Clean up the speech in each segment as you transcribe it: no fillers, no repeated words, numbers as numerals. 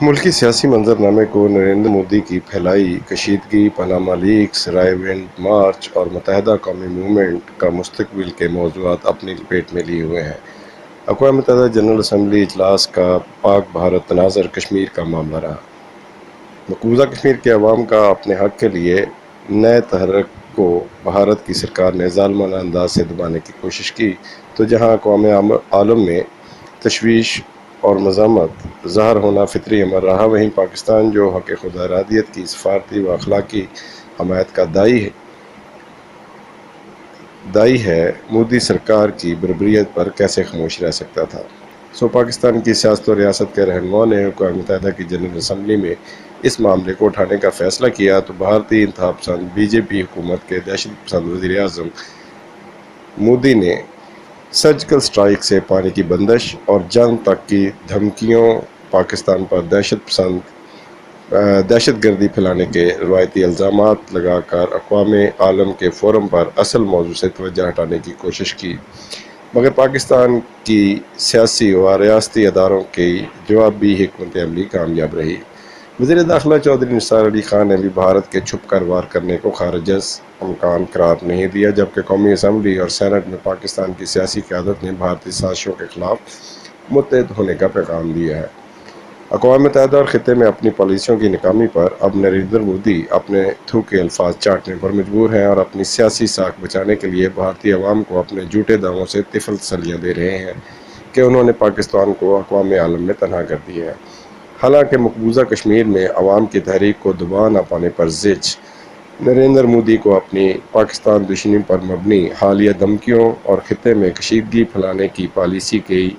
ملکی سیاسی منظرنامے کو نریندر مودی کی پھیلائی کشیدگی، پاناما لیکس، رائے ونڈ مارچ اور متحدہ قومی موومنٹ کا مستقبل کے موضوعات اپنی لپیٹ میں لیے ہوئے ہیں۔ اقوام متحدہ جنرل اسمبلی اجلاس کا پاک بھارت تناظر کشمیر کا معاملہ رہا۔ مقبوضہ کشمیر کے عوام کا اپنے حق کے لیے نئے تحرک کو بھارت کی سرکار نے ظالمانہ انداز سے دبانے کی کوشش کی تو جہاں اقوام عالم میں تشویش اور مزاحمت ظاہر ہونا فطری امر رہا، وہیں پاکستان جو حق خود ارادیت کی سفارتی و اخلاقی حمایت کا دائی ہے، مودی سرکار کی بربریت پر کیسے خاموش رہ سکتا تھا؟ پاکستان کی سیاست و ریاست کے رہنماؤں نے اقوام متحدہ کی جنرل اسمبلی میں اس معاملے کو اٹھانے کا فیصلہ کیا تو بھارتی انتہا پسند بی جے پی حکومت کے دہشت پسند وزیر اعظم مودی نے سرجیکل اسٹرائیک سے پانی کی بندش اور جنگ تک کی دھمکیوں، پاکستان پر دہشت گردی پھیلانے کے روایتی الزامات لگا کر اقوام عالم کے فورم پر اصل موضوع سے توجہ ہٹانے کی کوشش کی، مگر پاکستان کی سیاسی و ریاستی اداروں کی جوابی حکمت عملی کامیاب رہی۔ وزیر داخلہ چودھری نثار علی خان نے بھی بھارت کے چھپ کر وار کرنے کو خارج از امکان قرار نہیں دیا، جبکہ قومی اسمبلی اور سینٹ میں پاکستان کی سیاسی قیادت نے بھارتی سازشوں کے خلاف متحد ہونے کا پیغام دیا ہے۔ اقوام متحدہ اور خطے میں اپنی پالیسیوں کی ناکامی پر اب نریندر مودی اپنے تھوکے الفاظ چاٹنے پر مجبور ہیں اور اپنی سیاسی ساکھ بچانے کے لیے بھارتی عوام کو اپنے جھوٹے دعووں سے طفل تسلیاں دے رہے ہیں کہ انہوں نے پاکستان کو اقوام عالم میں تنہا کر دیا ہے۔ حالانکہ مقبوضہ کشمیر میں عوام کی تحریک کو دبا نہ پانے پر نریندر مودی کو اپنی پاکستان دشمنی پر مبنی حالیہ دھمکیوں اور خطے میں کشیدگی پھیلانے کی پالیسی کی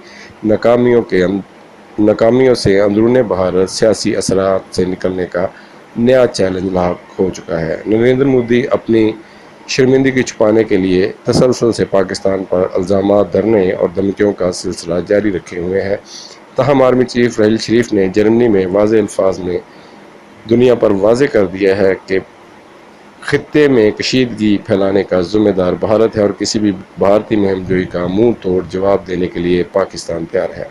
ناکامیوں سے اندرون بھارت سیاسی اثرات سے نکلنے کا نیا چیلنج لاحق ہو چکا ہے۔ نریندر مودی اپنی شرمندگی چھپانے کے لیے تسلسل سے پاکستان پر الزامات دھرنے اور دھمکیوں کا سلسلہ جاری رکھے ہوئے ہیں۔ تاہم آرمی چیف راحیل شریف نے جرمنی میں واضح الفاظ میں دنیا پر واضح کر دیا ہے کہ خطے میں کشیدگی پھیلانے کا ذمہ دار بھارت ہے اور کسی بھی بھارتی مہم جوئی کا منہ توڑ جواب دینے کے لیے پاکستان تیار ہے۔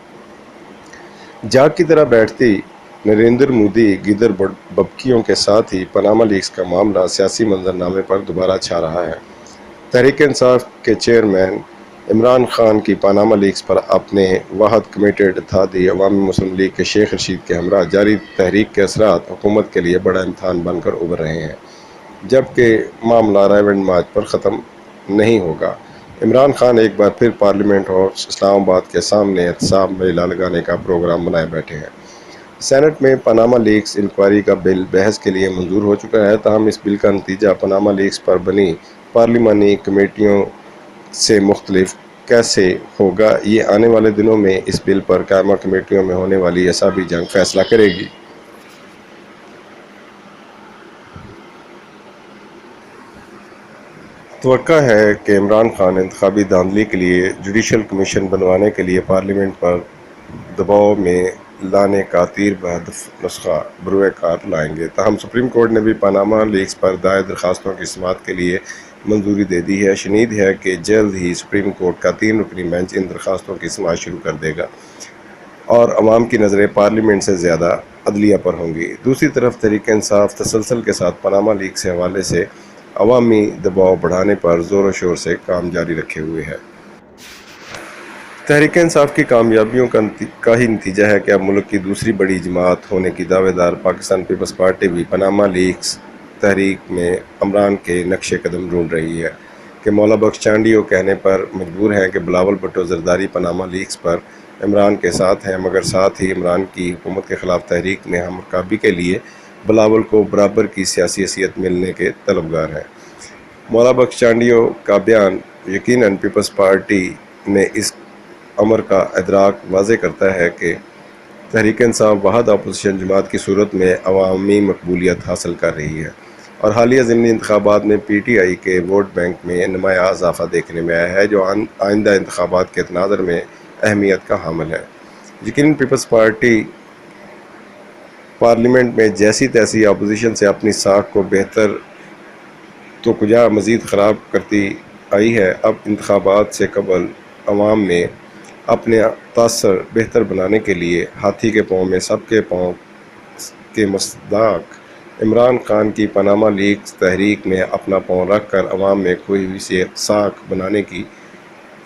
جاگ کی طرح بیٹھتی نریندر مودی گیدڑ ببکیوں کے ساتھ ہی پاناما لیکس کا معاملہ سیاسی منظرنامے پر دوبارہ چھا رہا ہے۔ تحریک انصاف کے چیئرمین عمران خان کی پاناما لیکس پر اپنے واحد کمیٹڈ اتحادی عوامی مسلم لیگ کے شیخ رشید کے ہمراہ جاری تحریک کے اثرات حکومت کے لیے بڑا امتحان بن کر ابھر رہے ہیں، جبکہ معاملہ رائے ونڈ مارچ پر ختم نہیں ہوگا۔ عمران خان ایک بار پھر پارلیمنٹ ہاؤس اسلام آباد کے سامنے احتساب میلہ لگانے کا پروگرام بنائے بیٹھے ہیں۔ سینٹ میں پاناما لیکس انکوائری کا بل بحث کے لیے منظور ہو چکا ہے، تاہم اس بل کا نتیجہ پاناما لیکس پر بنی پارلیمانی کمیٹیوں سے مختلف کیسے ہوگا، یہ آنے والے دنوں میں اس بل پر قائمہ کمیٹیوں میں ہونے والی اعصابی جنگ فیصلہ کرے گی۔ توقع ہے کہ عمران خان انتخابی دھاندلی کے لیے جوڈیشل کمیشن بنوانے کے لیے پارلیمنٹ پر دباؤ میں لانے کا تیر بہدف نسخہ بروئے کار لائیں گے۔ تاہم سپریم کورٹ نے بھی پاناما لیکس پر دائر درخواستوں کی سماعت کے لیے منظوری دے دی ہے۔ شنید ہے کہ جلد ہی سپریم کورٹ کا 3 رکنی بینچ ان درخواستوں کی سماعت شروع کر دے گا اور عوام کی نظریں پارلیمنٹ سے زیادہ عدلیہ پر ہوں گی۔ دوسری طرف تحریک انصاف تسلسل کے ساتھ پاناما لیکس کے حوالے سے عوامی دباؤ بڑھانے پر زور و شور سے کام جاری رکھے ہوئے ہے۔ تحریک انصاف کی کامیابیوں کا ہی نتیجہ ہے کہ اب ملک کی دوسری بڑی جماعت ہونے کی دعوے دار پاکستان پیپلز پارٹی بھی پاناما لیکس تحریک میں عمران کے نقش قدم ڈھونڈ رہی ہے کہ مولا بخش چانڈیو کہنے پر مجبور ہیں کہ بلاول بھٹو زرداری پاناما لیکس پر عمران کے ساتھ ہیں، مگر ساتھ ہی عمران کی حکومت کے خلاف تحریک میں ہم رکابی کے لیے بلاول کو برابر کی سیاسی حیثیت ملنے کے طلبگار ہیں۔ مولا بخش چانڈیو کا بیان یقیناً پیپلز پارٹی نے اس امر کا ادراک واضح کرتا ہے کہ تحریک انصاف واحد اپوزیشن جماعت کی صورت میں عوامی مقبولیت حاصل کر رہی ہے اور حالیہ ضمنی انتخابات میں پی ٹی آئی کے ووٹ بینک میں نمایاں اضافہ دیکھنے میں آیا ہے، جو آئندہ انتخابات کے تناظر میں اہمیت کا حامل ہے۔ یقیناً پیپلز پارٹی پارلیمنٹ میں جیسی تیسی اپوزیشن سے اپنی ساکھ کو بہتر تو کجا مزید خراب کرتی آئی ہے۔ اب انتخابات سے قبل عوام میں اپنے تاثر بہتر بنانے کے لیے ہاتھی کے پاؤں میں سب کے پاؤں کے مصداق عمران خان کی پاناما لیکس تحریک میں اپنا پاؤں رکھ کر عوام میں کھوئی ہوئی سے ساکھ بنانے کی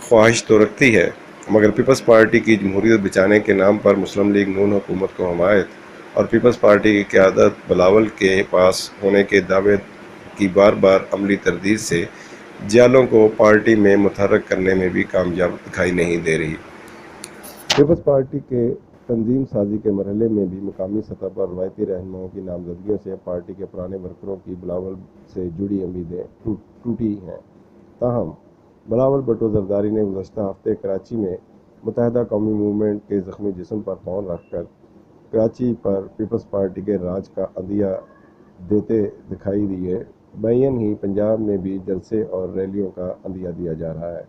خواہش تو رکھتی ہے، مگر پیپلز پارٹی کی جمہوریت بچانے کے نام پر مسلم لیگ نون حکومت کو حمایت اور پیپلز پارٹی کی قیادت بلاول کے پاس ہونے کے دعوے کی بار بار عملی تردید سے جیالوں کو پارٹی میں متحرک کرنے میں بھی کامیاب دکھائی نہیں دے رہی۔ پیپلز پارٹی کے تنظیم سازی کے مرحلے میں بھی مقامی سطح پر روایتی رہنماؤں کی نامزدگیوں سے پارٹی کے پرانے ورکروں کی بلاول سے جڑی امیدیں ٹوٹی ہیں۔ تاہم بلاول بھٹو زرداری نے گزشتہ ہفتے کراچی میں متحدہ قومی موومنٹ کے زخمی جسم پر پاؤں رکھ کر کراچی پر پیپلز پارٹی کے راج کا عندیہ دیتے دکھائی دیے۔ بعین ہی پنجاب میں بھی جلسے اور ریلیوں کا عندیہ دیا جا رہا ہے۔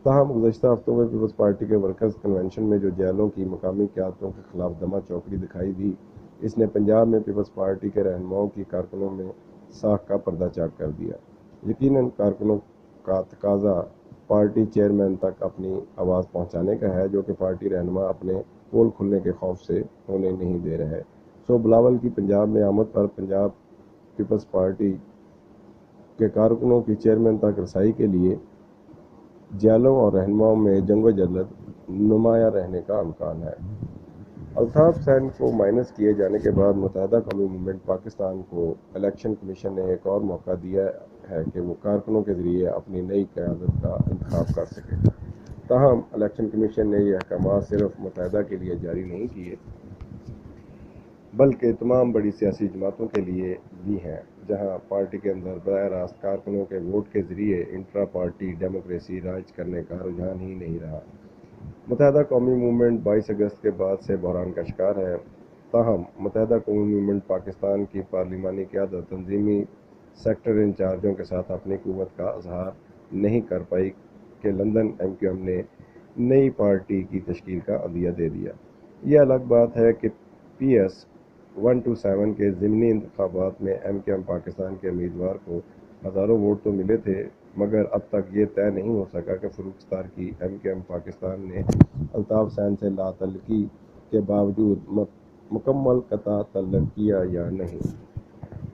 تاہم گزشتہ ہفتوں میں پیپلز پارٹی کے ورکرز کنونشن میں جو جیلوں کی مقامی قیادتوں کے خلاف دمہ چوکڑی دکھائی دی، اس نے پنجاب میں پیپلز پارٹی کے رہنماؤں کی کارکنوں میں ساکھ کا پردہ چاک کر دیا۔ یقیناً کارکنوں کا تقاضا پارٹی چیئرمین تک اپنی آواز پہنچانے کا ہے، جو کہ پارٹی رہنما اپنے پول کھلنے کے خوف سے ہونے نہیں دے رہے۔ سو بلاول کی پنجاب میں آمد پر پنجاب پیپلز پارٹی کے کارکنوں کی چیئرمین تک رسائی کے لیے جیالوں اور رہنماؤں میں جنگ و جدل نمایاں رہنے کا امکان ہے۔ الطاف حسین کو مائنس کیے جانے کے بعد متحدہ قومی موومنٹ پاکستان کو الیکشن کمیشن نے ایک اور موقع دیا ہے کہ وہ کارکنوں کے ذریعے اپنی نئی قیادت کا انتخاب کر سکے۔ تاہم الیکشن کمیشن نے یہ احکامات صرف متحدہ کے لیے جاری نہیں کیے، بلکہ تمام بڑی سیاسی جماعتوں کے لیے بھی ہیں، جہاں پارٹی کے اندر براہ راست کارکنوں کے ووٹ کے ذریعے انٹرا پارٹی ڈیموکریسی رائج کرنے کا رجحان ہی نہیں رہا۔ متحدہ قومی موومنٹ 22 اگست کے بعد سے بحران کا شکار ہے۔ تاہم متحدہ قومی موومنٹ پاکستان کی پارلیمانی قیادت تنظیمی سیکٹر انچارجوں کے ساتھ اپنی قوت کا اظہار نہیں کر پائی کہ لندن ایم کیو ایم نے نئی پارٹی کی تشکیل کا عندیہ دے دیا۔ یہ الگ بات ہے کہ پی ایس 127 کے ضمنی انتخابات میں ایم کیو ایم پاکستان کے امیدوار کو ہزاروں ووٹ تو ملے تھے، مگر اب تک یہ طے نہیں ہو سکا کہ فروخ ستار کی ایم کیو ایم پاکستان نے الطاف حسین سے لا تعلقی کے باوجود مکمل قطع تعلق کیا یا نہیں۔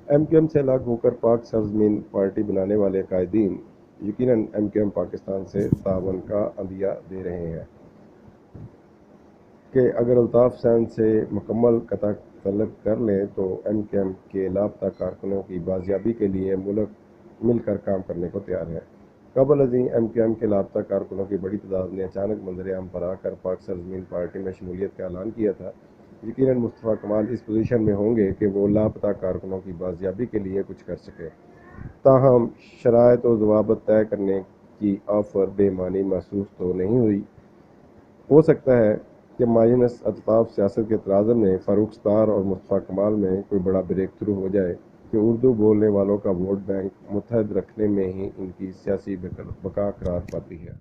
ایم کیو ایم سے الگ ہو کر پاک سرزمین پارٹی بنانے والے قائدین یقیناً ایم کیو ایم پاکستان سے تعاون کا عندیہ دے رہے ہیں کہ اگر الطاف حسین سے مکمل قطع تعلق کر لیں تو ایم کیو ایم کے لاپتہ کارکنوں کی بازیابی کے لیے ملک مل کر کام کرنے کو تیار ہے۔ قبل ازیں ایم کیو ایم کے لاپتہ کارکنوں کی بڑی تعداد نے اچانک منظر عام پر آ کر پاک سرزمین پارٹی میں شمولیت کا اعلان کیا تھا۔ یقیناً مصطفیٰ کمال اس پوزیشن میں ہوں گے کہ وہ لاپتہ کارکنوں کی بازیابی کے لیے کچھ کر سکیں۔ تاہم شرائط و ضوابط طے کرنے کی آفر بے معنی محسوس تو نہیں ہوئی۔ ہو سکتا ہے کہ ماینس الطاف سیاست کے تناظر میں فاروق ستار اور مصطفیٰ کمال میں کوئی بڑا بریک تھرو ہو جائے کہ اردو بولنے والوں کا ووٹ بینک متحد رکھنے میں ہی ان کی سیاسی بقا قرار پاتی ہے۔